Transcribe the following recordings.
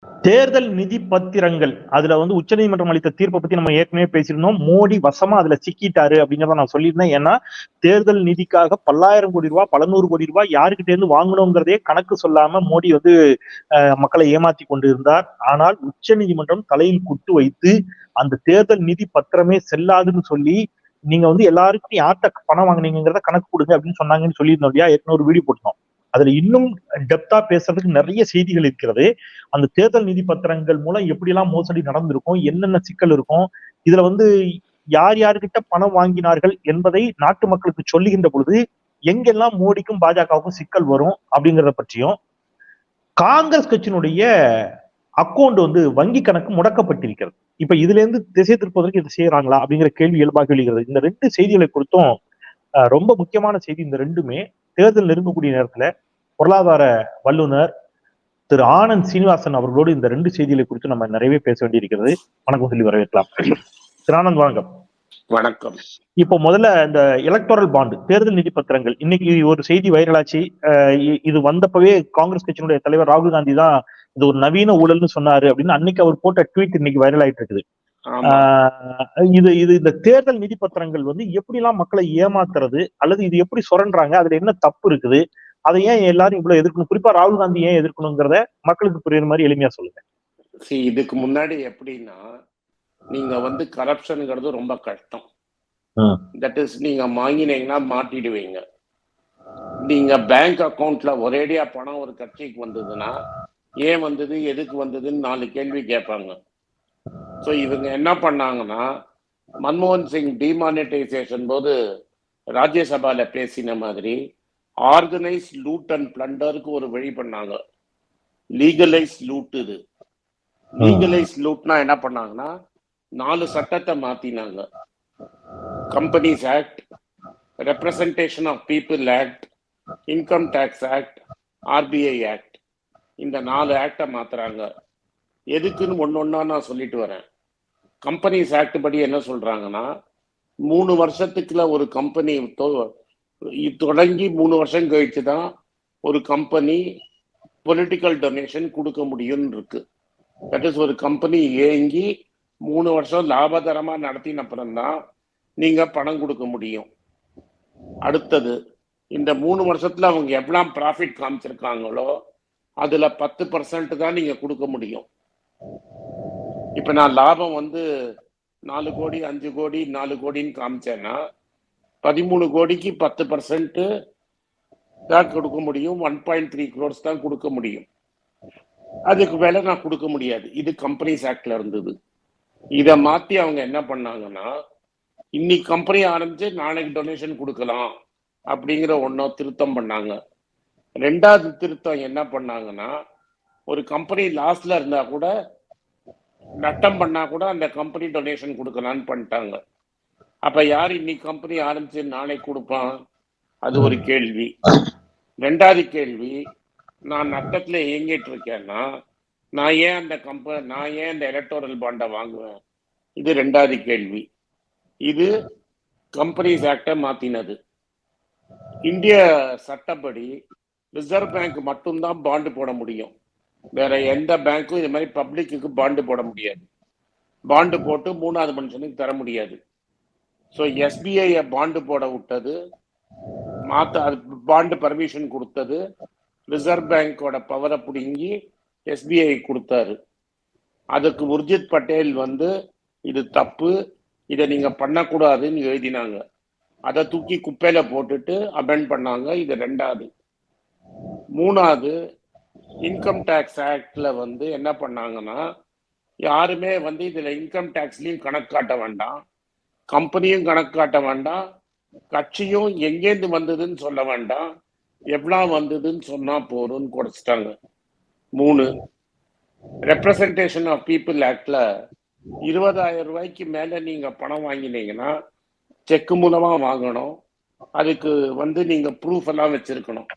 தேர்தல் நிதி பத்திரங்கள் அதுல வந்து உச்சநீதிமன்றம் அளித்த தீர்ப்பை பத்தி நம்ம ஏற்கனவே பேசியிருந்தோம். மோடி வசமா அதுல சிக்கிட்டாரு அப்படிங்கிறத நான் சொல்லியிருந்தேன். ஏன்னா தேர்தல் நிதிக்காக பல்லாயிரம் கோடி ரூபாய், பல நூறு கோடி ரூபாய் யாருக்கிட்ட இருந்து வாங்கணுங்கிறதே கணக்கு சொல்லாம மோடி வந்து மக்களை ஏமாத்தி கொண்டு இருந்தார். ஆனால் உச்சநீதிமன்றம் தலையில் குட்டு வைத்து அந்த தேர்தல் நிதி பத்திரமே செல்லாதுன்னு சொல்லி நீங்க வந்து எல்லாருக்கும் யார்கிட்ட பணம் வாங்குனீங்கிறத கணக்கு கொடுங்க அப்படின்னு சொன்னாங்கன்னு சொல்லியிருந்தோம் இல்லையா? ஏற்கனவே ஒரு வீடியோ போட்டோம். அதுல இன்னும் டெப்தா பேசுறதுக்கு நிறைய செய்திகள் இருக்கிறது. அந்த தேர்தல் நிதி பத்திரங்கள் மூலம் எப்படியெல்லாம் மோசடி நடந்திருக்கும், என்னென்ன சிக்கல் இருக்கும், இதுல வந்து யார் யாருக்கிட்ட பணம் வாங்கினார்கள் என்பதை நாட்டு மக்களுக்கு சொல்லுகின்ற பொழுது எங்கெல்லாம் மோடிக்கும் பாஜகவுக்கும் சிக்கல் வரும் அப்படிங்கறத பற்றியும், காங்கிரஸ் கட்சியினுடைய அக்கௌண்ட் வந்து வங்கி கணக்கு முடக்கப்பட்டிருக்கிறது. இப்ப இதுல இருந்து திசை திருப்பதற்கு இதை செய்யறாங்களா அப்படிங்கிற கேள்வி இயல்பாக எழுகிறது. இந்த ரெண்டு செய்திகளை குறித்தும் ரொம்ப முக்கியமான செய்தி. இந்த ரெண்டுமே தேர்தல் நெருங்கக்கூடிய நேரத்துல பொருளாதார வல்லுநர் திரு ஆனந்த் சீனிவாசன் அவர்களோடு இந்த ரெண்டு செய்திகளை குறித்து நம்ம நிறையவே பேச வேண்டியிருக்கிறது. வணக்கம் சொல்லி வரவேற்கலாம். திரு ஆனந்த் வணக்கம். வணக்கம். இப்போ முதல்ல இந்த எலக்டோரல் பாண்டு தேர்தல் நிதி பத்திரங்கள் இன்னைக்கு ஒரு செய்தி வைரலாச்சு. இது வந்தப்பவே காங்கிரஸ் கட்சியினுடைய தலைவர் ராகுல் காந்தி தான் இது ஒரு நவீன ஊழல்னு சொன்னாரு அப்படின்னு அன்னைக்கு அவர் போட்ட ட்வீட் இன்னைக்கு வைரல் ஆயிட்டு இருக்குது. இது இந்த தேர்தல் நிதி பத்திரங்கள் வந்து எப்படி எல்லாம் மக்களை ஏமாத்துறது அல்லது இது எப்படி சுரண்டாங்க, அதுல என்ன தப்பு இருக்குது, அதை ஏன் எல்லாரும் இவ்வளவு எதிர்க்கணும், குறிப்பா ராகுல் காந்தி ஏன் எதிர்க்கணுங்கிறத மக்களுக்கு புரியுற மாதிரி எளிமையா சொல்லுங்க. இதுக்கு முன்னாடி எப்படின்னா நீங்க வந்து கரப்ஷன்ங்கிறது ரொம்ப கஷ்டம். தட் இஸ் நீங்க வாங்கினீங்கன்னா மாட்டிடுவீங்க. நீங்க பேங்க் அக்கௌண்ட்ல ஒரேடியா பணம் ஒரு கட்சிக்கு வந்ததுன்னா ஏன் வந்தது, எதுக்கு வந்ததுன்னு 4 கேள்வி கேட்பாங்க. ஸோ இவங்க என்ன பண்ணாங்கன்னா மன்மோகன் சிங் டிமானிட்டைசேஷன் போது ராஜ்யசபால பேசின மாதிரி ஆர்கனைஸ் லூட் அண்ட் பிளண்டருக்கு ஒரு வழி பண்ணாங்க. Legalise loot. இது லீகலைஸ் லூட்னா என்ன பண்ணாங்கன்னா 4 சட்டத்தை மாத்தினாங்க. Companies act, representation of people act, income tax act, RBI act. இந்த 4 ஆக்டை மாத்துறாங்க. எதுக்குன்னு ஒன்னொன்னா நான் சொல்லிட்டு வரேன். கம்பெனிஸ் ஆக்ட் படி என்ன சொல்றாங்கன்னா 3 வருஷத்துக்குள்ள ஒரு கம்பெனி தொடங்கி 3 வருஷம் கழிச்சு தான் ஒரு கம்பெனி பொலிட்டிக்கல் டொனேஷன் கொடுக்க முடியும்னு இருக்கு. தட் இஸ் ஒரு கம்பெனி இயங்கி 3 வருஷம் லாபகரமா நடத்தின அப்புறம்தான் நீங்க பணம் கொடுக்க முடியும். அடுத்தது இந்த 3 வருஷத்துல அவங்க எவ்வளவு ப்ராஃபிட் காமிச்சிருக்காங்களோ அதுல 10% தான் நீங்க கொடுக்க முடியும். இப்ப நான் லாபம் வந்து 4 கோடி 5 கோடி 4 கோடின்னு காமிச்சேன்னா 13 கோடிக்கு 10% தான் கொடுக்க முடியும். 1.3 crores தான் கொடுக்க முடியும். அதுக்கு மேல நான் கொடுக்க முடியாது. இது கம்பெனிஸ் ஆக்ட்ல இருந்தது. இதை மாத்தி அவங்க என்ன பண்ணாங்கன்னா இன்னைக்கு கம்பெனி ஆரம்பிச்சு நாளைக்கு டொனேஷன் கொடுக்கலாம் அப்படிங்கிற ஒன்னும் திருத்தம் பண்ணாங்க. 2வது திருத்தம் என்ன பண்ணாங்கன்னா ஒரு கம்பெனி லாஸ்ட்ல இருந்தா கூட நட்டம் பண்ணா கூட அந்த கம்பெனி டொனேஷன் கொடுக்கலான்னு பண்ணிட்டாங்க. அப்ப யார் இன்னைக்கு கம்பெனி ஆரம்பிச்சு நாளைக்கு கொடுப்பான்? அது ஒரு கேள்வி. 2வது கேள்வி, நான் நட்டத்துல இயங்கிட்டு இருக்கேன்னா நான் ஏன் அந்த எலக்டோரல் பாண்டை வாங்குவேன்? இது 2வது கேள்வி. இது கம்பெனிஸ் ஆக்டை மாத்தினது. இந்திய சட்டப்படி ரிசர்வ் பேங்க் மட்டும்தான் பாண்டு போட முடியும். வேற எந்த பேங்க்கும் இது மாதிரி பப்ளிக்கு பாண்டு போட முடியாது. பாண்டு போட்டு 3வது மனுஷனுக்கு தர முடியாது. ஸோ எஸ்பிஐ பாண்டு போட விட்டது, பாண்டு பர்மிஷன் கொடுத்தது ரிசர்வ் பேங்கோட பவரை பிடுங்கி எஸ்பிஐ கொடுத்தாரு. அதுக்கு உர்ஜித் பட்டேல் வந்து இது தப்பு, இதை நீங்க பண்ணக்கூடாதுன்னு எழுதினாங்க. அதை தூக்கி குப்பையில போட்டுட்டு அமெண்ட் பண்ணாங்க. இது 2வது. 3வது, இன்கம் டேக்ஸ் ஆக்ட்ல வந்து என்ன பண்ணாங்கன்னா யாருமே வந்து இதுல இன்கம் டேக்ஸ்லயும் கணக்கு காட்ட வேண்டாம், கம்பெனியும் கணக்கு காட்ட வேண்டாம், கட்சியும் எங்கேருந்து வந்ததுன்னு சொல்ல வேண்டாம், எவ்வளவு வந்ததுன்னு சொன்னா போறோம்னு குறைச்சிட்டாங்க. 3, ரெப்ரசன்டேஷன் ஆஃப் பீப்புள் ஆக்ட்ல 20,000 ரூபாய்க்கு மேல நீங்க பணம் வாங்கினீங்கன்னா செக் மூலமா வாங்கணும். அதுக்கு வந்து நீங்க ப்ரூஃப் எல்லாம் வச்சிருக்கணும்.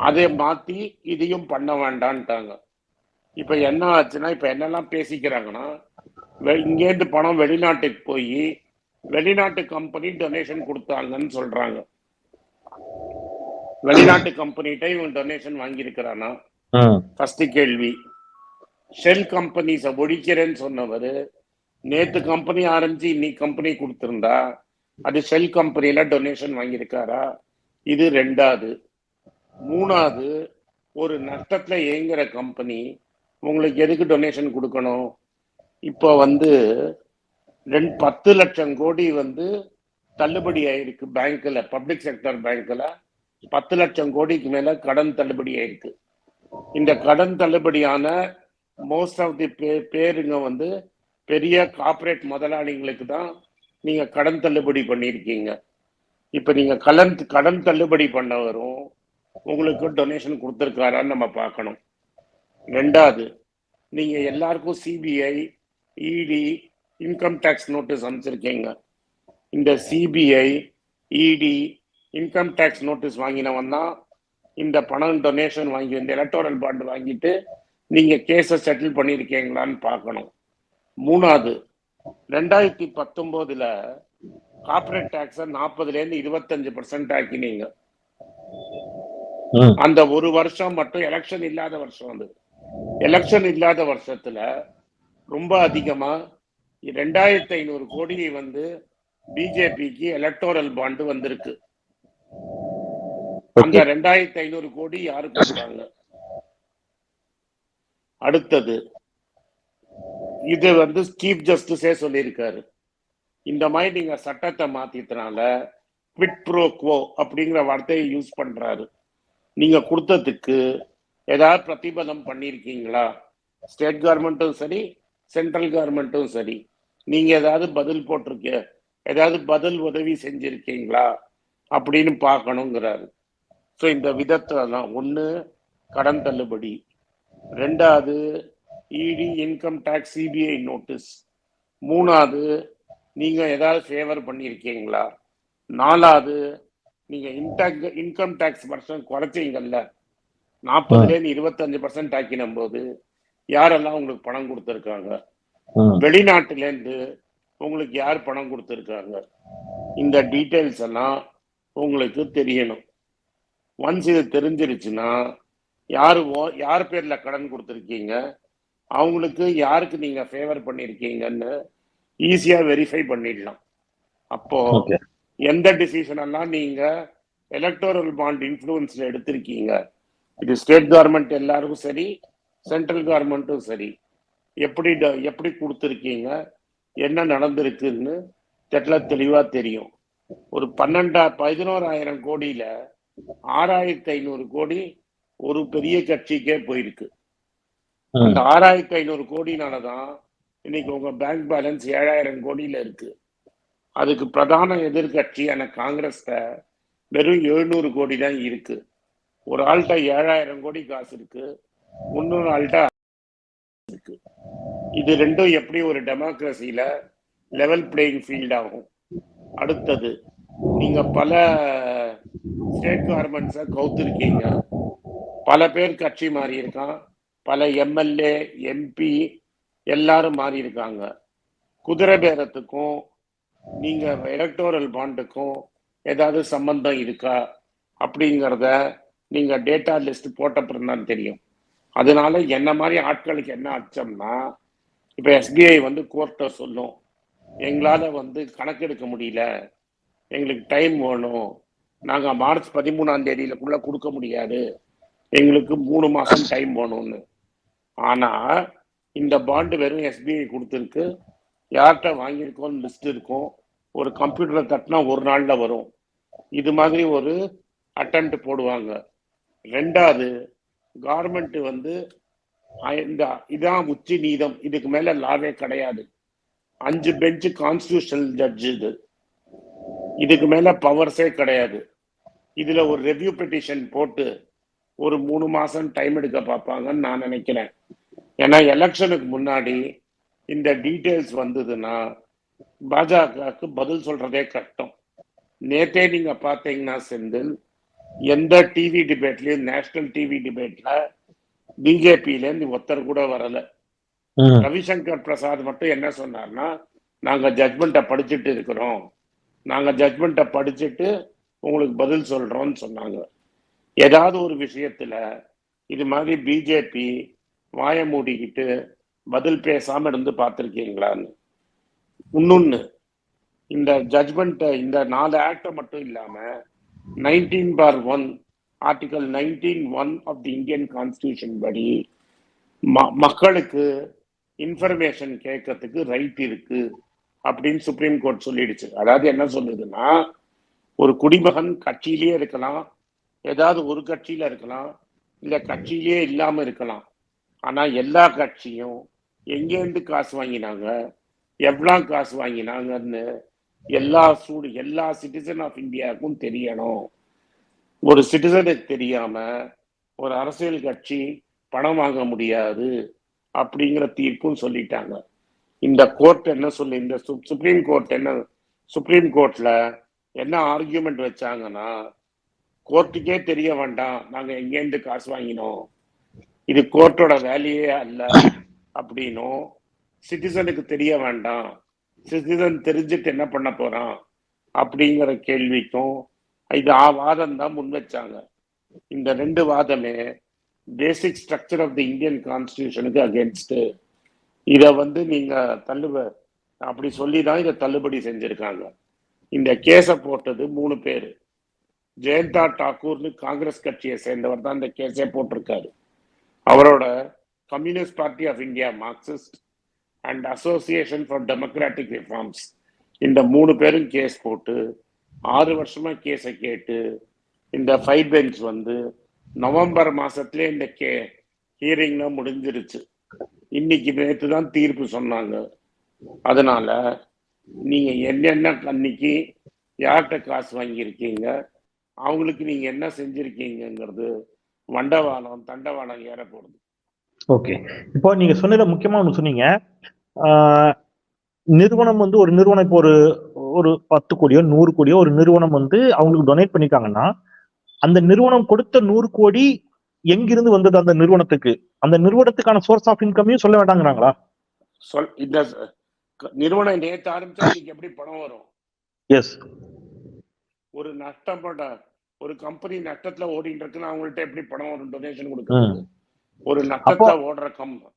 அதை மாத்தி இதையும் பண்ண வேண்டான்ட்டாங்க. இப்ப என்ன ஆச்சுன்னா இப்ப என்னெல்லாம் பேசிக்கிறாங்கன்னா இங்கேருந்து பணம் வெளிநாட்டுக்கு போய் வெளிநாட்டு கம்பெனி டொனேஷன் கொடுத்தாங்கன்னு சொல்றாங்க. வெளிநாட்டு கம்பெனிகிட்ட இவன் டொனேஷன் வாங்கியிருக்கிறானா? ஃபர்ஸ்ட் கேள்வி. ஷெல் கம்பெனிஸை ஒழிக்கிறேன்னு சொன்னவர் நேத்து கம்பெனி ஆரம்பிச்சு இன்னைக்கு கம்பெனி கொடுத்திருந்தா அது ஷெல் கம்பெனில டொனேஷன் வாங்கியிருக்காரா? இது ரெண்டாவது. மூணாவது, ஒரு நஷ்டத்துல இயங்குற கம்பெனி உங்களுக்கு எதுக்கு டொனேஷன் கொடுக்கணும்? இப்போ 10 லட்சம் கோடி தள்ளுபடி ஆயிருக்கு பேங்க்ல, பப்ளிக் செக்டர் பேங்க்ல 10 லட்சம் கோடிக்கு மேல கடன் தள்ளுபடி ஆயிருக்கு. இந்த கடன் தள்ளுபடியான மோஸ்ட் ஆஃப் தி பேருங்க பெரிய கார்பரேட் முதலாளிகளுக்கு தான் நீங்க கடன் தள்ளுபடி பண்ணியிருக்கீங்க. இப்ப நீங்க கடன் தள்ளுபடி பண்ணவரும் உங்களுக்கு டொனேஷன் கொடுத்துருக்காரான்னு நம்ம பார்க்கணும். ரெண்டாவது, நீங்க எல்லாருக்கும் சிபிஐ, இடி, இன்கம் டேக்ஸ் நோட்டீஸ் அனுப்பிச்சிருக்கீங்க. இந்த சிபிஐ, இடி, இன்கம் டேக்ஸ் நோட்டீஸ் வாங்கினவன் தான் இந்த பணம் டொனேஷன் வாங்கி இந்த எலக்டோரல் பாண்ட் வாங்கிட்டு நீங்க கேஸை செட்டில் பண்ணியிருக்கீங்களான்னு பார்க்கணும். மூணாவது, 2019 கார்பரேட் டாக்ஸை 40% 25% ஆக்கினீங்க. அந்த ஒரு வருஷம் மட்டும் எலெக்ஷன் இல்லாத வருஷம். எலெக்ஷன் இல்லாத வருஷத்துல ரொம்ப அதிகமா 2500 கோடி பிஜேபிக்கு எலக்டோரல் பாண்டு வந்திருக்கு. அந்த 2500 கோடி யாரு கொடுத்தாங்க? அடுத்தது, இது சீஃப் ஜஸ்டிஸே சொல்லியிருக்காரு, இந்த மாதிரி நீங்க சட்டத்தை மாத்திட்டனால குவிட் ப்ரோ குவோ அப்படிங்கிற வார்த்தையை யூஸ் பண்றாரு. நீங்க கொடுத்ததுக்கு ஏதாவது பிரதிபலம் பண்ணிருக்கீங்களா? ஸ்டேட் கவர்மெண்ட்டும் சரி, சென்ட்ரல் கவர்மெண்ட்டும் சரி, நீங்க ஏதாவது பதில் போட்டிருக்க, ஏதாவது பதில் உதவி செஞ்சிருக்கீங்களா அப்படின்னு பார்க்கணுங்கிறாரு. ஸோ இந்த விதத்துல தான், ஒன்று கடன் தள்ளுபடி, ரெண்டாவது இடி, இன்கம் டேக்ஸ், சிபிஐ நோட்டீஸ், மூணாவது நீங்க ஏதாவது ஃபேவர் பண்ணியிருக்கீங்களா, நாலாவது நீங்க இன்கம் டேக்ஸ் பர்சன்ட் குறைச்சிங்கல்ல, 40% 25% ஆக்கினும் போது யாரெல்லாம் உங்களுக்கு பணம் கொடுத்துருக்காங்க? வெளிநாட்டுல இருந்து உங்களுக்கு யார் பணம் கொடுத்துருக்காங்க? இந்த டீட்டெயில்ஸ் எல்லாம் உங்களுக்கு தெரியணும். ஒன்ஸ் இது தெரிஞ்சிருச்சுன்னா யார் பேர்ல கடன் கொடுத்துருக்கீங்க, அவங்களுக்கு யாருக்கு நீங்க ஃபேவர் பண்ணிருக்கீங்கன்னு ஈஸியா வெரிஃபை பண்ணிடலாம். அப்போ எந்த டிசிஷன் எல்லாம் நீங்க எலக்டோரல் பாண்ட் இன்ஃப்ளூயன்ஸ்ல எடுத்திருக்கீங்க, இது ஸ்டேட் கவர்மெண்ட் எல்லாருக்கும் சரி, சென்ட்ரல் கவர்மெண்ட்டும் சரி, எப்படி கொடுத்துருக்கீங்க, என்ன நடந்திருக்குன்னு தெளிவா தெரியும். ஒரு 11,000 கோடியில 6,500 கோடி ஒரு பெரிய கட்சிக்கே போயிருக்கு. அந்த 6,500 கோடினாலதான் இன்னைக்கு உங்க பேங்க் பேலன்ஸ் 7,000 கோடியில இருக்கு. அதுக்கு பிரதான எதிர்கட்சியான காங்கிரஸ் வெறும் 700 கோடி தான் இருக்கு. ஒரு ஆள்கிட்ட 7,000 கோடி காசு இருக்கு, இன்னொரு ஆள்கிட்ட இருக்கு. இது ரெண்டும் எப்படி ஒரு டெமோக்ரஸியில லெவல் பிளேயிங் ஃபீல்ட் ஆகும்? அடுத்தது, நீங்க பல ஸ்டேட் கவர்மெண்ட்ஸை கவுத்திருக்கீங்க, பல பேர் கட்சி மாறி இருக்கான், பல எம்எல்ஏ, எம்பி எல்லாரும் மாறி இருக்காங்க. குதிரை பேரத்துக்கும் நீங்க எலக்டோரல் பாண்டுக்கும் ஏதாவது சம்பந்தம் இருக்கா அப்படிங்கிறத நீங்க டேட்டா லிஸ்ட் போட்டப்பறம் தான் தெரியும். அதனால என்ன மாதிரி ஆட்களுக்கு என்ன அச்சம்னா, இப்ப எஸ்பிஐ கோர்ட்டை சொல்லும், எங்களால கணக்கெடுக்க முடியல, எங்களுக்கு டைம் வேணும், நாங்க மார்ச் 13ஆம் தேதியிலக்குள்ள கொடுக்க முடியாது, எங்களுக்கு 3 மாசம் டைம் வேணும்னு. ஆனா இந்த பாண்டு வெறும் எஸ்பிஐ கொடுத்துருக்கு, யார்கிட்ட வாங்கியிருக்கோம் லிஸ்ட் இருக்கும், ஒரு கம்ப்யூட்டரை தட்டினா ஒரு நாள்ல வரும். இது மாதிரி ஒரு அட்டெம்ப்ட் போடுவாங்க. ரெண்டாவது, கவர்மெண்ட் இதான் உச்சி நீதம், இதுக்கு மேல லாவே கிடையாது, 5 பெஞ்ச் கான்ஸ்டிடியூஷனல் ஜட்ஜ் இதுக்கு மேல பவர்ஸே கிடையாது. இதுல ஒரு ரெவ்யூ பெட்டிஷன் போட்டு ஒரு 3 மாசம் டைம் எடுக்க பார்ப்பாங்கன்னு நான் நினைக்கிறேன். ஏன்னா எலெக்ஷனுக்கு முன்னாடி இந்த டீட்டெயில்ஸ் வந்ததுன்னா பாஜகவுக்கு பதில் சொல்றதே கஷ்டம். நேத்தே நீங்க பாத்தீங்கன்னா செந்தில், எந்த டிவி டிபேட்லயும், நேஷனல் டிவி டிபேட்ல பிஜேபியில இருந்து ஒருத்தர் கூட வரல. ரவிசங்கர் பிரசாத் மட்டும் என்ன சொன்னார்னா, நாங்க ஜட்மெண்ட்டை படிச்சுட்டு இருக்கிறோம், நாங்க ஜட்மெண்ட்டை படிச்சுட்டு உங்களுக்கு பதில் சொல்றோம்னு சொன்னாங்க. ஏதாவது ஒரு விஷயத்துல இது மாதிரி பிஜேபி வாயை மூடிக்கிட்டு பதில் பேசாம இருந்து பார்த்துருக்கீங்களான்னு. இன்னொன்னு, இந்த ஜட்மெண்ட் இந்த 4 ஆக்ட மட்டும் இல்லாம 19/1 article 19(1) of the Indian constitution படி மக்களுக்கு இன்ஃபர்மேஷன் கேட்கறதுக்கு ரைட் இருக்கு அப்படின்னு சுப்ரீம் கோர்ட் சொல்லிடுச்சு. அதாவது என்ன சொல்லுதுன்னா, ஒரு குடிமகன் கட்சியிலேயே இருக்கலாம், ஏதாவது ஒரு கட்சியில இருக்கலாம், இல்ல கட்சியிலேயே இல்லாம இருக்கலாம். ஆனா எல்லா கட்சியும் எங்கேருந்து காசு வாங்கினாங்க, எவ்வளவு காசு வாங்கினாங்கன்னு எல்லா சிட்டிசன் ஆஃப் இந்தியாவுக்கும் தெரியணும். ஒரு சிட்டிசனுக்கு தெரியாம ஒரு அரசியல் கட்சி பணம் வாங்க முடியாது அப்படிங்கிற தீர்ப்பும் சொல்லிட்டாங்க. இந்த கோர்ட் என்ன சொல்லி, இந்த சுப்ரீம் கோர்ட்ல என்ன ஆர்கியூமெண்ட் வச்சாங்கன்னா, கோர்ட்டுக்கே தெரிய வேண்டாம் நாங்க எங்கேருந்து காசு வாங்கினோம், இது கோர்ட்டோட வேலையே அல்ல அப்படின்னும், சிட்டிசனுக்கு தெரிய வேண்டாம், சிட்டிசன் தெரிஞ்சுட்டு என்ன பண்ண போறான் அப்படிங்கிற கேள்விக்கும் இது வாதம் தான் முன் வச்சாங்க. இந்த 2 வாதமே basic structure of the Indian கான்ஸ்டிடியூஷனுக்கு அகேன்ஸ்ட். இத நீங்க அப்படி சொல்லிதான் இதை தள்ளுபடி செஞ்சிருக்காங்க. இந்த கேஸ போட்டது 3 பேரு. ஜெயந்தா டாக்கூர்னு காங்கிரஸ் கட்சியை சேர்ந்தவர் தான் இந்த கேஸே போட்டிருக்காரு. அவரோட Communist Party of India, Marxist and Association for Democratic Reforms, இந்த 3 பேரும் கேஸ் போட்டு 6 வருஷமா கேஸை கேட்டு இந்த 5 பெஞ்ச் நவம்பர் மாசத்திலே இந்த ஹியரிங்ல முடிஞ்சிருச்சு. இன்னைக்கு நேற்று தான் தீர்ப்பு சொன்னாங்க. அதனால நீங்க என்னென்ன அன்னைக்கு யார்கிட்ட காசு வாங்கியிருக்கீங்க, அவங்களுக்கு நீங்க என்ன செஞ்சிருக்கீங்கிறது வண்டவாளம் தண்டவாளம் ஏற போறது. ஓகே, இப்போ நீங்க சொன்னதுல முக்கியமா ஒண்ணு சொன்னீங்க. நிறுவனம் ஒரு நிறுவனம் இப்போ ஒரு 10 கோடியோ 100 கோடியோ ஒரு நிறுவனம் அவங்களுக்கு டொனேட் பண்ணிருக்காங்கன்னா, அந்த நிறுவனம் கொடுத்த 100 கோடி எங்கிருந்து வந்தது அந்த நிறுவனத்துக்கு, அந்த நிறுவனத்துக்கான சோர்ஸ் ஆஃப் இன்கமையும் சொல்ல வேண்டாங்கிறாங்களா? இந்த நிறுவனம் நேற்று ஆரம்பிச்சா இன்னைக்கு எப்படி பணம் வரும்? எஸ், ஒரு நஷ்டப்பட்ட ஒரு கம்பெனி நஷ்டத்துல ஓடிட்டு இருக்குன்னா அவங்கள்ட்ட எப்படி பணம் வரும்? டொனேஷன் கொடுக்கறது ஒரு நஷ்டத்துல ஓடுற கம்பெனி.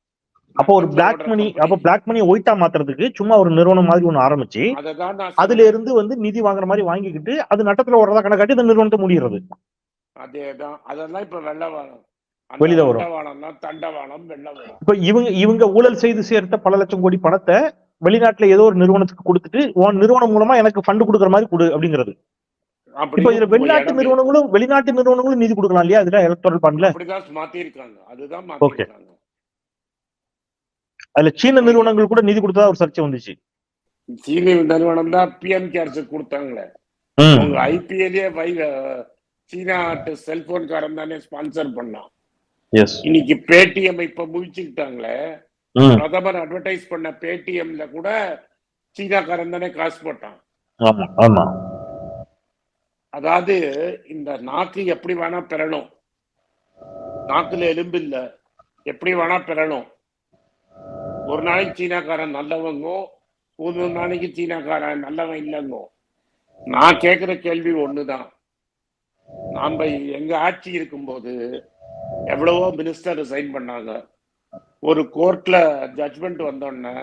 அப்போ ஒரு பிளாக் மணி ஒயிட்டா மாத்துறதுக்கு சும்மா ஒரு நிறுவனம் மாதிரி ஒண்ணு ஆரம்பிச்சு அதுல இருந்து நிதி வாங்குற மாதிரி வாங்கிக்கிட்டு அது நட்டத்துல ஓடுறதா கணக்காட்டி இந்த நிறுவனத்தை முடியறது. அதேதான், அதெல்லாம் இப்ப வெள்ளவானம் வெளியில வரும். தண்டவாளம் வெள்ளம். இப்ப இவங்க ஊழல் செய்து சேர்த்த பல லட்சம் கோடி பணத்தை வெளிநாட்டுல ஏதோ ஒரு நிறுவனத்துக்கு கொடுத்துட்டு நிறுவனம் மூலமா எனக்கு ஃபண்ட் கொடுக்குற மாதிரி கொடு அப்படிங்கிறது. இப்ப இதுல வெளிநாட்டு நிறுவனங்களும் நிதி கொடுக்கலாம் இல்லையா? இதுல எலக்டோரல் ஃபண்ட்ல அப்படிதான் மாத்தி இருக்காங்க. அதுதான் மாத்திருக்காங்க. அதுல சீன நிறுவனங்கள் கூட நிதி கொடுத்ததா ஒரு சர்ச்சை வந்துச்சு. சீன நிறுவனம் தான் பிஎம் கேர்ஸ் கொடுத்தாங்களே. உங்க ஐபிஎல்லே சீனா செல்போன் காரன் தானே ஸ்பான்சர் பண்ணான். இன்னைக்கு பேடிஎம் இப்ப முழிச்சுக்கிட்டாங்களே, பிரதமர் அட்வர்டைஸ் பண்ண பேடிஎம்ல கூட சீனாக்காரன் தானே காசு போட்டான். அதாவது இந்த நாக்கு எப்படி வேணா பெறணும், நாக்குல எலும்பு இல்ல, எப்படி வேணா பெறணும். ஒரு நாளைக்கு சீனாக்காரன் நல்லவங்கோ, ஒரு நாளைக்கு சீனாக்காரன் நல்லவன் இல்லைங்கோ. நான் கேட்கிற கேள்வி ஒண்ணுதான். நாம எங்க ஆட்சி இருக்கும்போது எவ்வளவோ மினிஸ்டர் ரிசைன் பண்ணாங்க. ஒரு கோர்ட்ல ஜட்ஜ்மெண்ட் வந்தோடனே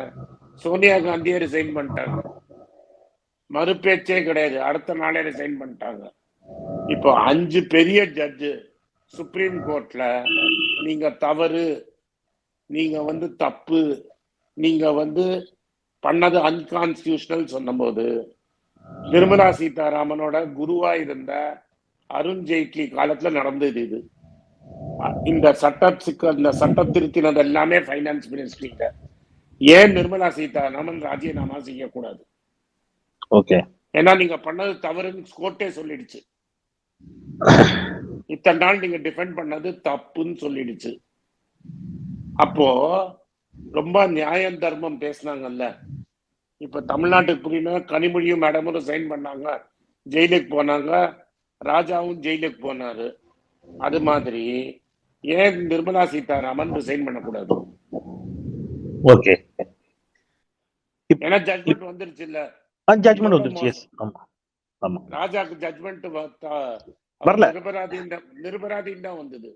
சோனியா காந்தியே ரிசைன் பண்ணிட்டாங்க. மறுபேச்சே கிடையாது, அடுத்த நாளே ரிசைன் பண்ணிட்டாங்க. இப்போ 5 பெரிய ஜட்ஜு சுப்ரீம் கோர்ட்ல நீங்க தவறு, நீங்க தப்பு, நீங்க பண்ணது அன்கான்ஸ்டிடியூஷனல் சொன்னபோது நிர்மலா சீதாராமனோட குருவா இருந்த அருண் ஜேட்லி காலத்துல நடந்தது இது. இந்த சட்டம் திருத்தினது எல்லாமே பைனான்ஸ் மினிஸ்ட்ரியில. ஏன் நிர்மலா சீதாராமன் ராஜினாமா செய்யக்கூடாது? ஓகே, ஏன்னா நீங்க பண்ணது தவறுன்னு கோர்ட்டே சொல்லிடுச்சு. இத்தனை நாள் நீங்க டிஃபெண்ட் பண்ணது தப்புன்னு சொல்லிடுச்சு. அப்போ ரொம்ப நியாயம் தர்மம் பேசினாங்கல்ல. இப்ப தமிழ்நாட்டுக்கு புரியுமா? கனிமொழியும் மேடமும் ரிசைன் பண்ணாங்க, ஜெயிலுக்கு போனாங்க, ராஜாவும் ஜெயிலுக்கு போனாரு. அது மாதிரி ஏன் நிர்மலா சீதாராமன் ரிசைன் பண்ணக்கூடாது? ஓகே, ஏன்னா ஜட்மெண்ட் வந்துருச்சு இல்ல. ஜட்மெண்ட் வந்துருச்சு. எஸ், ஆமா ஆமா. ராஜாக்கு ஜட்மெண்ட் வரல, நிரபராதின்னு தான் வந்தது.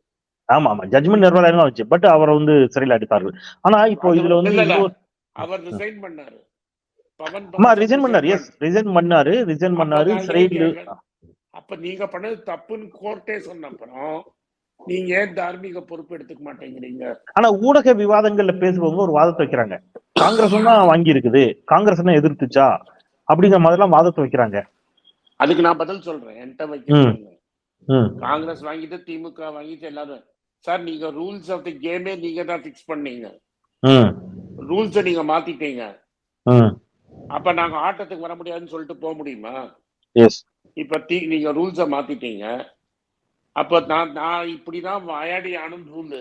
ஆமா ஆமா ஜட்மெண்ட் நிர்வாகம் வச்சு பட் அவரை வந்து சிறையில் அடைத்தார்கள். ஆனா இப்போ அது இதுல வந்து இல்ல இன்னொரு அவர் ரிசைன் பண்ணாரு. பவன் ஆமா பான்சால் ரிசைன் பண்ணாரு. ரிசைன். எஸ் ரிசைன் பண்ணாரு நான் ஏன் சிறையில். கேக்குறேன், அப்ப நீங்க பண்ணது தப்புன்னு கோர்ட்டே சொன்ன அப்புறம் நீங்க ஏன் தார்மீக பொறுப்பு எடுத்துக்க மாட்டேங்கிறீங்க? ஆனா ஊடக விவாதங்கள்ல பேசுபவங்க ஒரு வாதத்தை வைக்கிறாங்க, காங்கிரஸ் தான் வாங்கி இருக்குது, காங்கிரஸ் தான் எதிர்த்துச்சா அப்படிங்கிற மாதிரி எல்லாம் வாதத்தை வைக்கிறாங்க. அதுக்கு நான் பதில் சொல்றேன், என்கிட்ட வைக்க சொல்லுங்க. காங்கிரஸ் வாங்கிட்டு திமுக வாங்கிட்டு எல்லாரும் சார் நீங்க ரூல்ஸ் ஆஃப் தி கேமே நீங்க தான் பிக்ஸ் பண்ணீங்க, ரூல்ஸை நீங்க மாத்திட்டீங்க. அப்ப நாங்க ஆட்டத்துக்கு வர முடியாதுன்னு சொல்லிட்டு போக முடியுமா? இப்ப நீங்க ரூல்ஸை மாத்திட்டீங்க. அப்ப நான் இப்படிதான் வாயாடி ஆனும் ரூல்,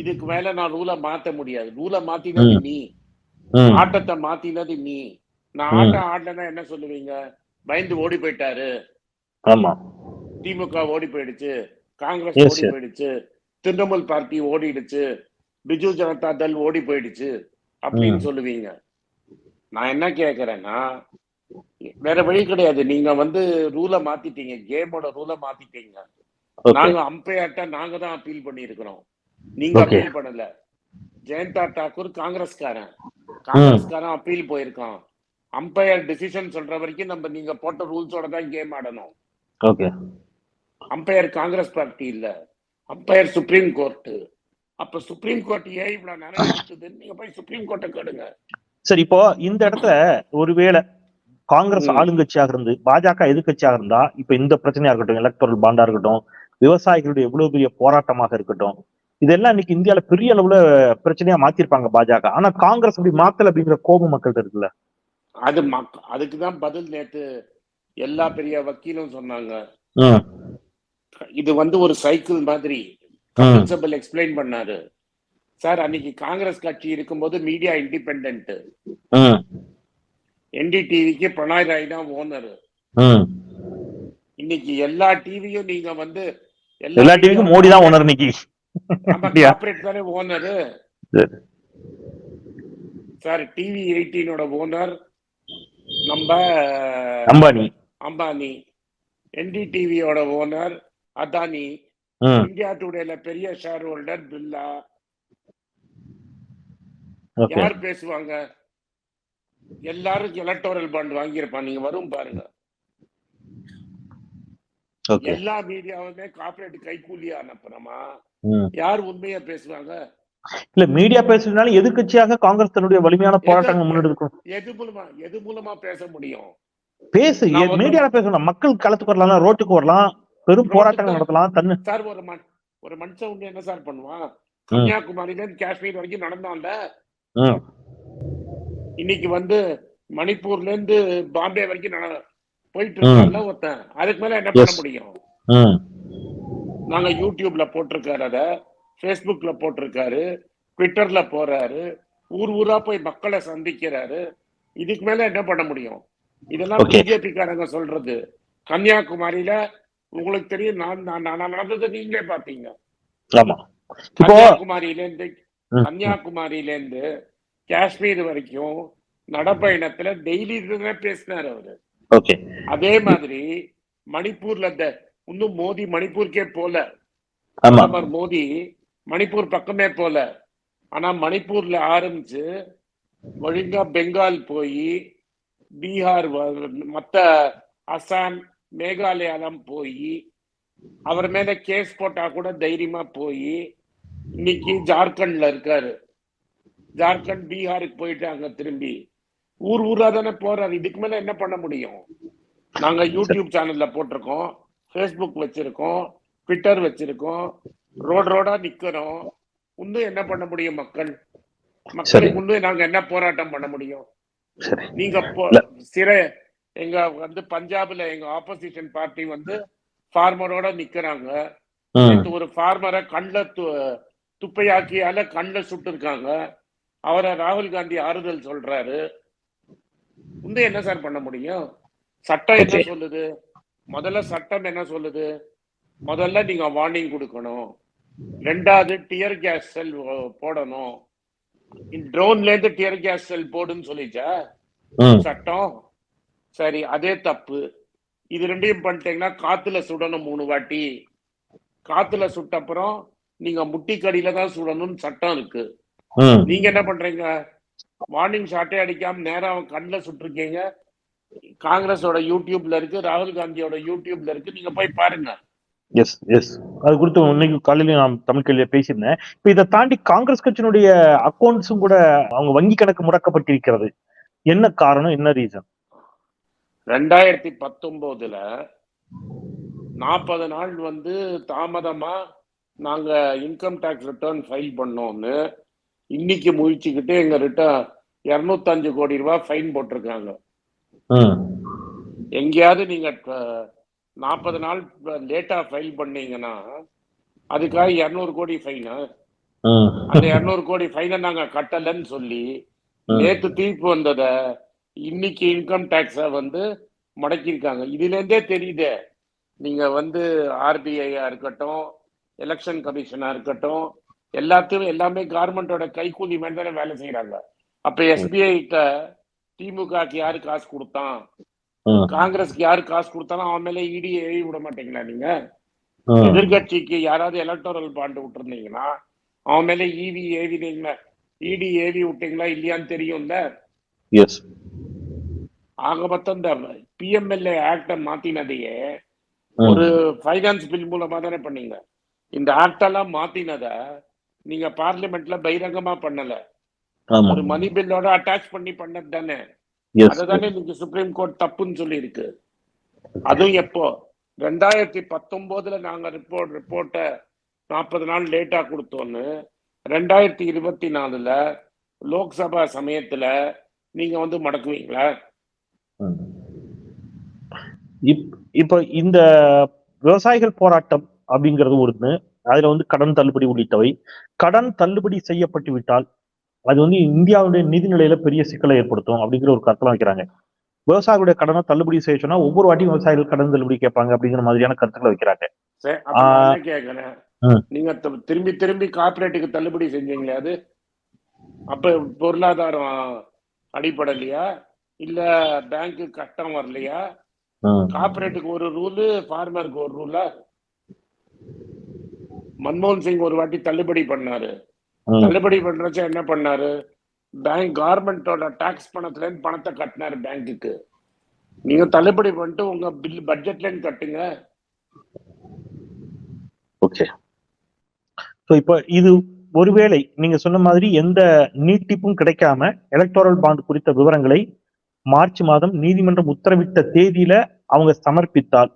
இதுக்கு மேல நான் ரூலை மாத்த முடியாது. ரூலை மாத்தினது நீ, ஆட்டத்தை மாத்தினது நீ. நான் ஆட்டம் ஆடலன்னா என்ன சொல்லுவீங்க? பயந்து ஓடி போயிட்டாரு, திமுக ஓடி போயிடுச்சு, காங்கிரஸ் ஓடி போயிடுச்சு, திரிணாமுல் பார்ட்டி ஓடிடுச்சு, பிஜு ஜனதா தள் ஓடி போயிடுச்சு அப்படின்னு சொல்லுவீங்க. நான் என்ன கேக்குறேன்னா வேற வழி கிடையாது. நீங்க வந்து ரூலை மாத்திட்டீங்க, கேமோட ரூலை மாத்திட்டீங்க. நாங்க அம்பையர்ட்ட நாங்க தான் அப்பீல் பண்ணி இருக்கிறோம், நீங்க அப்பீல் பண்ணல. ஜெயந்தா தாக்கூர் காங்கிரஸ்காரன் அப்பீல் போயிருக்கான். அம்பையர் டிசிஷன் சொல்ற வரைக்கும் நம்ம நீங்க போட்ட ரூல்ஸோட தான் கேம் ஆடணும். அம்பையர் காங்கிரஸ் பார்ட்டி இல்ல, அம்பையர் சுப்ரீம் கோர்ட். அப்ப சுப்ரீம் கோர்ட் ஏன் இவ்வளவு நேரம் எடுத்தது? நீங்க போய் சுப்ரீம் கோர்ட்டை கேளுங்க. சரி, இப்போ இந்த இடத்துல ஒருவேளை காங்கிரஸ் ஆளுங்கட்சியாக இருந்து பாஜக எதிர்கட்சியாக இருந்தா இப்ப இந்த பிரச்சனையா இருக்கட்டும், எலக்டோரல் பாண்டா இருக்கட்டும், விவசாயிகளுடைய எவ்வளவு பெரிய போராட்டமாக இருக்கட்டும், இதெல்லாம் இன்னைக்கு இந்தியால பெரிய அளவுல பிரச்சனையா மாத்திருப்பாங்க பாஜக. ஆனா காங்கிரஸ் அப்படி மாத்தல அப்படிங்கிற கோபம் மக்கள்கிட்ட இருக்குல்ல. அதுக்குதான் பதில் நேத்து எல்லா பெரிய வக்கீலும் சொன்னாங்க. இது வந்து ஒரு சைக்கிள் மாதிரி. கபில் சிபல் எக்ஸ்பிளைன் பண்ணாரு. சார் அன்னைக்கு காங்கிரஸ் கட்சி இருக்கும்போது மீடியா இண்டிபெண்டன்ட், என்டிடிவிக்கு பிரணாய் ராய் தான் ஓனர். இன்னைக்கு எல்லா டிவியும் நீங்க வந்து எல்லா டிவிக்கும் மோடி தான் ஓனர். இன்னைக்கு கார்ப்பரேட் தானே ஓனர். சார் டிவி 18ஓட ஓனர் நம்ம அம்பானி, என்டிடிவியோட ஓனர் அதானி, இந்தியா டுடேல பெரிய ஷேர் ஹோல்டர் பிர்லா. யார் பேசுவாங்க? எல்லாரும் எலக்டோரல் பாண்ட் வாங்கியிருப்பான். நீங்க வரும் பாருங்க, எல்லா மீடியாவுமே கார்ப்பரேட் கைக்கூலியா அனுப்புறமா? யார் உண்மையா பேசுவாங்க? இல்ல மீடியா பேசுறதுனால எதிர்கட்சியாக காங்கிரஸ் தன்னுடைய வலிமையான போராட்டங்கள் முன்னெடுக்கும். எது மூலமா பேச முடியும்? பேசு, மீடியால பேசணும், மக்கள் களத்துக்கு வரலாம், ரோட்டுக்கு வரலாம், பெரும் போராட்டங்கள் நடத்தலாம். சார் ஒரு மனுஷன் உண்டு என்ன சார் பண்ணுவான்? கன்னியாகுமரியில இருந்து காஷ்மீர் வரைக்கும் நடந்தான்ல. இன்னைக்கு வந்து மணிப்பூர்ல இருந்து பாம்பே வரைக்கும் போயிட்டு இருக்கான்ல ஒருத்தன். அதுக்கு மேல என்ன பண்ண முடியும்? நாங்க யூடியூப்ல போட்டிருக்காரு, அத பேஸ்புக்ல போட்டிருக்காரு, ட்விட்டர்ல போறாரு, ஊரா போய் மக்களை சந்திக்கிறாரு. இதுக்கு மேல என்ன பண்ண முடியும்? இதெல்லாம் பிஜேபி காரங்க சொல்றது. கன்னியாகுமரியில உங்களுக்கு தெரியும், நான் நடந்தது நீங்களே பாத்தீங்க. கன்னியாகுமரியில இருந்து காஷ்மீர் வரைக்கும் நடப்பயணத்துல டெய்லி பேசினார் அவரு. அதே மாதிரி மணிப்பூர்ல இன்னும் மோடி மணிப்பூருக்கே போல, பிரதமர் மோடி மணிப்பூர் பக்கமே போல. ஆனா மணிப்பூர்ல ஆரம்பிச்சு ஒழுங்கா பெங்கால் போய் பீகார், மத்த அசாம், மேகாலயாலாம் போய் அவர் மேல கேஸ் போட்டா கூட தைரியமா போய் இன்னைக்கு ஜார்க்கண்ட்ல இருக்காரு. ஜார்க்கண்ட் பீகாருக்கு போயிட்டு அங்க திரும்பி ஊரா தானே போறாரு. இதுக்கு மேல என்ன பண்ண முடியும்? நாங்க யூடியூப் சேனல்ல போட்டிருக்கோம், பேஸ்புக் வச்சிருக்கோம், ட்விட்டர் வச்சிருக்கோம், ரோடா நிக்கிறோம். இன்னும் என்ன பண்ண முடியும்? மக்களுக்கு இன்னும் நாங்க என்ன போராட்டம் பண்ண முடியும்? நீங்க எங்க வந்து பஞ்சாப்ல எங்க ஆப்போசிஷன் பார்ட்டி வந்து ஃபார்மரோட நிக்கிறாங்க. ஒரு ஃபார்மரை கண்ணில் துப்பையாக்கியால கண்ணில் சுட்டு இருக்காங்க. அவரை ராகுல் காந்தி ஆறுதல் சொல்றாரு. இன்னும் என்ன சார் பண்ண முடியும்? சட்டம் என்ன சொல்லுது? முதல்ல சட்டம் என்ன சொல்லுது? முதல்ல நீங்க வார்னிங் கொடுக்கணும், ரெண்டாவது டியர் கேஸ் செல் போடணும். ட்ரோன்ல இருந்து டியர் கேஸ் செல் போடுன்னு சொல்லிச்சா சட்டம்? சரி, அதே தப்பு. இது ரெண்டையும் பண்ணிட்டீங்கன்னா காத்துல சுடணும் 3 வாட்டி. காத்துல சுட்ட அப்புறம் நீங்க முட்டிக்கடியில தான் சுடணும்னு சட்டம் இருக்கு. நீங்க என்ன பண்றீங்க? வார்னிங் ஷாட்டே அடிக்காம நேரா அவன் கண்ணில் சுட்டிருக்கீங்க. காங்கிரஸோட யூடியூப்ல இருக்கு, ராகுல் காந்தியோட யூடியூப்ல இருக்கு, நீங்க போய் பாருங்க. எஸ் எஸ் அது குறித்து இன்னைக்கு காலையில நான் தமிழ் கேள்வியை பேசியிருந்தேன். இப்ப இதை தாண்டி காங்கிரஸ் கட்சியினுடைய அக்கௌண்ட்ஸும் கூட அவங்க வங்கி கணக்கு முடக்கப்பட்டிருக்கிறது. என்ன காரணம், என்ன ரீசன்? 2019 40 நாள் தாமதமா நாங்க இன்கம் டாக்ஸ் ரிட்டர்ன் ஃபைல் பண்ணோம்னு இன்னைக்கு முயற்சிக்கிட்டு எங்க ரிட்டர்ன் 205 கோடி ரூபாய் ஃபைன் போட்டிருக்காங்க. எங்கேயாவது நீங்க 40 நாள் லேட்டா ஃபைல் பண்ணீங்கன்னா அதுக்காக 200 கோடி ஃபைனா? அந்த 200 கோடி ஃபைனை நாங்க கட்டலன்னு சொல்லி நேத்து தீர்ப்பு வந்தத இன்னைக்கு இன்கம் டாக்ஸ முடக்கியிருக்காங்க. இதுல இருந்தே தெரியுது நீங்க ஆர்பிஐயா இருக்கட்டும், எலெக்ஷன் கமிஷனா இருக்கட்டும், எல்லாமே கவர்மெண்டோட கைக்கூலி மாதிரி தானே வேலை செய்யறாங்க. அப்ப எஸ்பிஐ திமுகக்கு யாரு காசு கொடுத்தான், காங்கிரஸ்க்கு யாரு காசு கொடுத்தாலும் அவன் மேல இடி ஏவி விட மாட்டீங்களா? நீங்க எதிர்கட்சிக்கு யாராவது எலக்டோரல் பாண்டு விட்டுருந்தீங்கன்னா அவன் மேல இடி ஏவி விட்டீங்களா இல்லையான்னு தெரியும்ல. ஆக மொத்தம் இந்த பிஎம்எல்ஏ ஆக்ட மாத்தினதையே ஒரு பைனான்ஸ் பில் மூலமா தானே பண்ணீங்க. இந்த ஆக்ட் எல்லாம் மாத்தினத நீங்க பார்லிமெண்ட்ல பகிரங்கமா பண்ணல, ஒரு மணி பில்லோட அட்டாச் பண்ணி பண்ணது தானே. அதுதானே நீங்க சுப்ரீம் கோர்ட் தப்புன்னு சொல்லி இருக்கு. அதுவும் எப்போ 2019 நாங்க ரிப்போர்ட்டை 40 நாள் லேட்டா கொடுத்தோன்னு 2024 லோக்சபா சமயத்துல நீங்க மடக்குவீங்களா? இப்ப இந்த விவசாயிகள் போராட்டம் அப்படிங்கிறது ஒண்ணு, அதுல கடன் தள்ளுபடி உள்ளிட்டவை. கடன் தள்ளுபடி செய்யப்பட்டு விட்டால் அது இந்தியாவுடைய நிதிநிலையில பெரிய சிக்கலை ஏற்படுத்தும் அப்படிங்கிற ஒரு கருத்தெல்லாம் வைக்கிறாங்க. விவசாயிகளுடைய கடனை தள்ளுபடி செய்ய சொன்னா ஒவ்வொரு வாட்டியும் விவசாயிகள் கடன் தள்ளுபடி கேட்பாங்க அப்படிங்கிற மாதிரியான கருத்துக்களை வைக்கிறாங்க. கேக்குறேன், நீங்க திரும்பி திரும்பி கார்பரேட்டுக்கு தள்ளுபடி செஞ்சீங்களே, அது அப்ப பொருளாதாரம் அடிப்படையிலையா இல்ல பேங்க்கு கட்டம் வரலையா? கார்பரேட்டுக்கு ஒரு ரூலு, ஃபார்மருக்கு ஒரு ரூலா? மன்மோகன் சிங் ஒரு வாட்டி தள்ளுபடி பண்ணாரு. தள்ளுபடி பண்றச்ச என்ன பண்ணாரு? பேங்க் கவர்மெண்டோட டாக்ஸ் பணத்துல இருந்து பணத்தை கட்டினாரு பேங்க்குக்கு. நீங்க தள்ளுபடி பண்ணிட்டு உங்க பில் பட்ஜெட்ல இருந்து கட்டுங்க. ஓகே, இப்ப இது ஒருவேளை நீங்க சொன்ன மாதிரி எந்த நீட்டிப்பும் கிடைக்காம எலக்டோரல் பாண்ட் குறித்த விவரங்களை மார்ச் மாதம் நீதிமன்றம் உத்தரவிட்ட தேதியில அவங்க சமர்ப்பித்தால்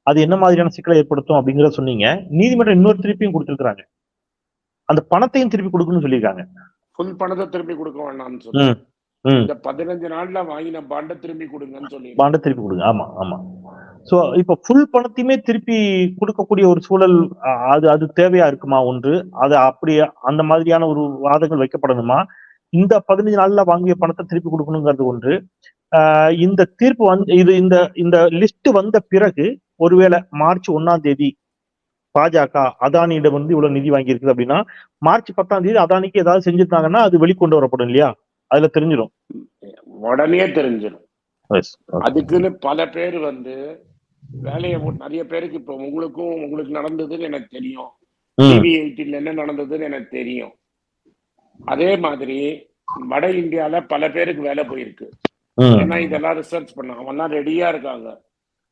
அது என்ன மாதிரியான சிக்கலை ஏற்படுத்தும் அப்படிங்கிறத சொன்னீங்க. நீதிமன்றம் இன்னொரு திருப்பியும் கொடுத்திருக்காங்க, அந்த பணத்தையும் திருப்பி கொடுக்கணும்னு சொல்லியிருக்காங்க. ஃபுல் பணத்தை திருப்பி கொடுக்க வேண்டாம்னு சொல்லி இந்த 15 நாள்ல வாங்கின பாண்டை திருப்பி கொடுங்கன்னு சொல்லி பாண்டை திருப்பி கொடுங்க. ஆமா ஆமா. சோ இப்ப ஃபுல் பணத்தையுமே திருப்பி கொடுக்கக்கூடிய ஒரு சூழல் அது தேவையா இருக்குமா? ஒன்று, அது அப்படியே அந்த மாதிரியான ஒரு வாதங்கள் வைக்கப்படணுமா? இந்த 15 நாள்ல வாங்கிய பணத்தை திருப்பி கொடுக்கணுங்கிறது ஒன்று. இந்த தீர்ப்பு இந்த லிஸ்ட் வந்த பிறகு ஒருவேளை மார்ச் 1ஆம் தேதி பாஜக அதானியிடம் இவ்வளவு நிதி வாங்கி இருக்குது அப்படின்னா மார்ச் 10ஆம் தேதி அதானிக்கு ஏதாவது செஞ்சிருந்தாங்கன்னா அது வெளிக்கொண்டு வரப்படும் இல்லையா? அதுல தெரிஞ்சிடும், உடனே தெரிஞ்சிடும். அதுக்குன்னு பல பேர் வேலையை நிறைய பேருக்கு இப்ப உங்களுக்கு நடந்ததுன்னு எனக்கு தெரியும், டிவி 18 என்ன நடந்ததுன்னு எனக்கு தெரியும். அதே மாதிரி வட இந்தியால பல பேருக்கு வேலை போயிருக்கு. ஏன்னா இதெல்லாம் ரிசர்ச் பண்ணாங்க, அவெல்லாம் ரெடியா இருக்காங்க.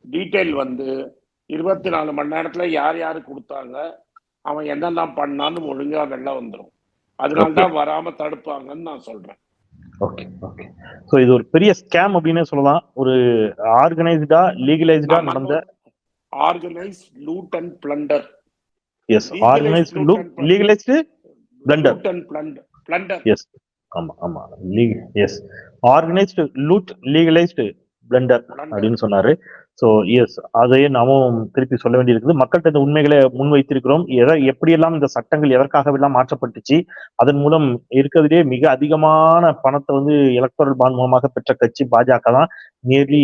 டீட்டெயில் 24 மணி நேரத்துல யார் யாரு கொடுத்தாங்க, அவன் என்னெல்லாம் பண்ணான்னு ஒழுங்கா வெளில வந்துடும். அதனால்தான் வராம தடுப்பாங்கன்னு நான் சொல்றேன். Okay okay. சோ இது ஒரு பெரிய ஸ்கேம் அப்படினே சொல்லலாம். ஒரு ஆர்கனைஸ்டா லீகலைஸ்டா நடந்த organised loot and plunder. Yes, organised legalised plunder. Loot and plunder. Yes, ஆமா ஆமா. Yes, organised loot legalised plunder அப்படின்னு சொன்னாரு. சோ எஸ், அதையே நாமும் திருப்பி சொல்ல வேண்டியிருக்குது. மக்கள்கிட்ட இந்த உண்மைகளை முன்வைத்திருக்கிறோம். எப்படியெல்லாம் இந்த சட்டங்கள் எதற்காகவெல்லாம் மாற்றப்பட்டுச்சு, அதன் மூலம் இருக்கிறதுலே மிக அதிகமான பணத்தை எலக்டோரல் பாண்ட் மூலமாக பெற்ற கட்சி பாஜக தான். நியர்லி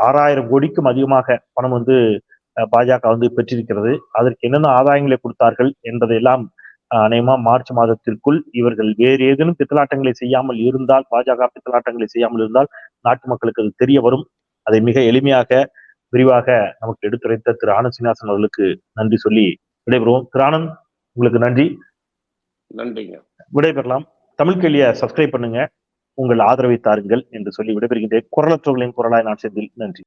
6000 கோடிக்கும் அதிகமாக பணம் பாஜக பெற்றிருக்கிறது. அதற்கு என்னென்ன ஆதாயங்களை கொடுத்தார்கள் என்பதையெல்லாம் அநேகமா மார்ச் மாதத்திற்குள் இவர்கள் வேறு ஏதேனும் பித்தலாட்டங்களை செய்யாமல் இருந்தால், பாஜக பித்தலாட்டங்களை செய்யாமல் இருந்தால் நாட்டு மக்களுக்கு அது தெரிய வரும். அதை மிக எளிமையாக விரிவாக நமக்கு எடுத்துரைத்த திரு ஆனந்த் சீனிவாசன் அவர்களுக்கு நன்றி சொல்லி விடைபெறுவோம். திரு ஆனந்த், உங்களுக்கு நன்றி. நன்றிங்க. விடைபெறலாம். தமிழ் கேள்வியை சப்ஸ்கிரைப் பண்ணுங்க, உங்கள் ஆதரவை தாருங்கள் என்று சொல்லி விடைபெறுகின்றேன். குரலற்றவர்களின் குரலாய் நான் செந்தில். நன்றி.